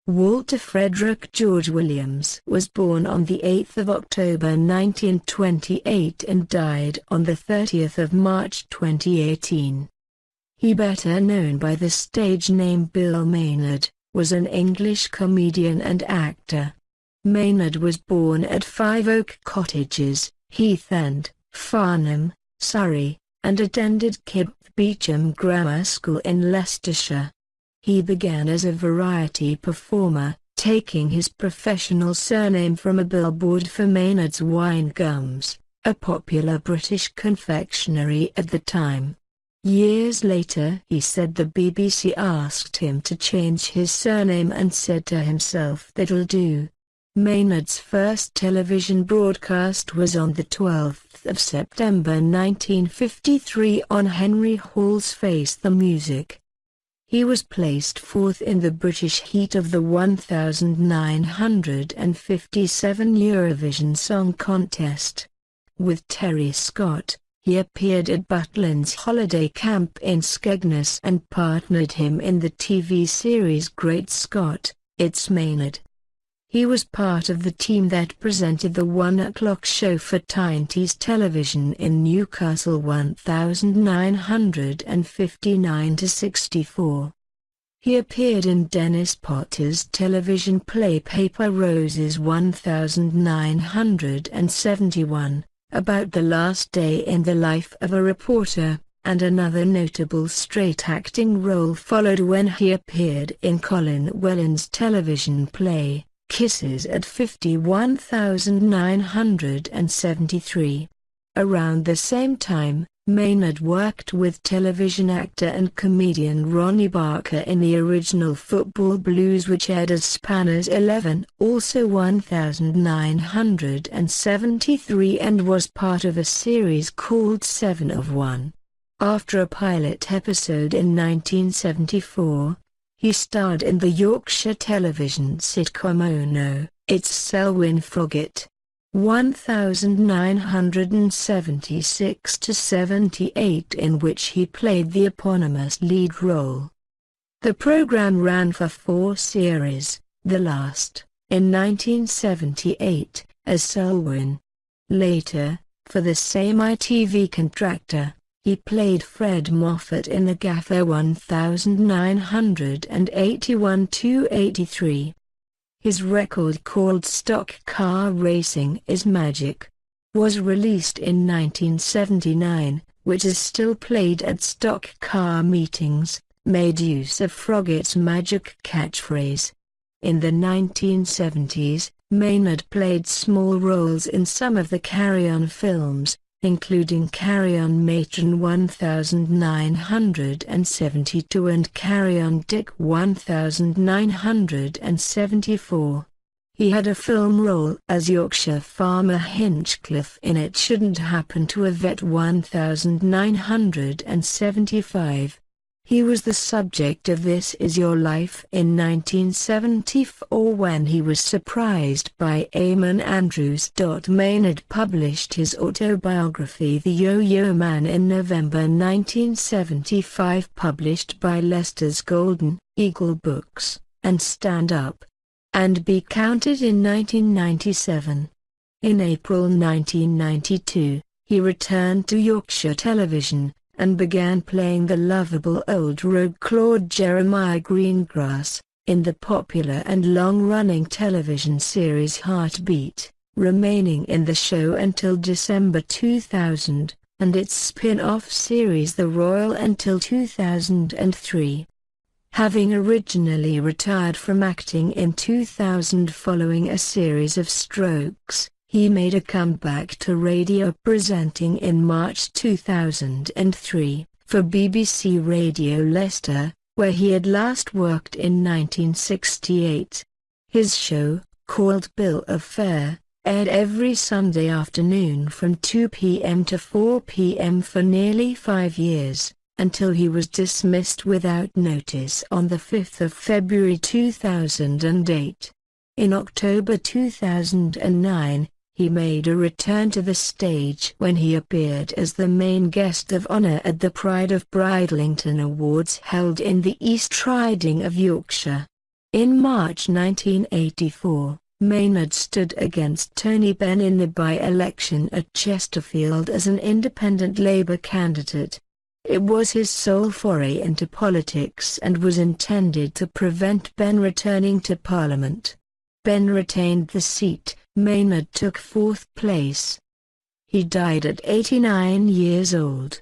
Walter Frederick George Williams was born on the 8th of October 1928 and died on the 30th of March 2018. He, better known by the stage name Bill Maynard, was an English comedian and actor. Maynard was born at 5 Oak Cottages, Heath End, Farnham, Surrey, and attended Kibworth Beauchamp Grammar School in Leicestershire. He began as a variety performer, taking his professional surname from a billboard for Maynard's Wine Gums, a popular British confectionery at the time. Years later, he said the BBC asked him to change his surname and said to himself, "That'll do." Maynard's first television broadcast was on the 12th of September 1953 on Henry Hall's Face the Music. He was placed fourth in the British heat of the 1957 Eurovision Song Contest. With Terry Scott, he appeared at Butlins Holiday Camp in Skegness and partnered him in the TV series Great Scott, It's Maynard. He was part of the team that presented the 1 o'clock show for Tyne Tees Television in Newcastle 1959-64. He appeared in Dennis Potter's television play Paper Roses 1971, about the last day in the life of a reporter, and another notable straight acting role followed when he appeared in Colin Welland's television play Kisses at 51,973. Around the same time, Maynard worked with television actor and comedian Ronnie Barker in the original Football Blues, which aired as Spanners 11, also 1973, and was part of a series called 7 of 1. After a pilot episode in 1974, he starred in the Yorkshire Television sitcom Oh No, It's Selwyn Froggitt, 1976-78, in which he played the eponymous lead role. The program ran for 4 series, the last, in 1978, as Selwyn. Later, for the same ITV contractor, he played Fred Moffatt in the Gaffer 1981-83. His record, called Stock Car Racing is Magic, was released in 1979, which is still played at stock car meetings, made use of Froggitt's magic catchphrase. In the 1970s, Maynard played small roles in some of the Carry On films, including Carry On Matron 1972 and Carry On Dick 1974. He had a film role as Yorkshire farmer Hinchcliffe in It Shouldn't Happen to a Vet 1975. He was the subject of This Is Your Life in 1974 when he was surprised by Eamonn Andrews.Maynard published his autobiography The Yo-Yo Man in November 1975, published by Leicester's Golden Eagle Books, and Stand Up and Be Counted in 1997. In April 1992, he returned to Yorkshire Television and began playing the lovable old rogue Claude Jeremiah Greengrass, in the popular and long-running television series Heartbeat, remaining in the show until December 2000, and its spin-off series The Royal until 2003. Having originally retired from acting in 2000 following a series of strokes, he made a comeback to radio presenting in March 2003, for BBC Radio Leicester, where he had last worked in 1968. His show, called Bill of Fare, aired every Sunday afternoon from 2 p.m. to 4 p.m. for nearly 5 years, until he was dismissed without notice on the 5th of February 2008. In October 2009, he made a return to the stage when he appeared as the main guest of honour at the Pride of Bridlington Awards held in the East Riding of Yorkshire. In March 1984, Maynard stood against Tony Benn in the by-election at Chesterfield as an independent Labour candidate. It was his sole foray into politics and was intended to prevent Benn returning to Parliament. Benn retained the seat. Maynard took fourth place. He died at 89 years old.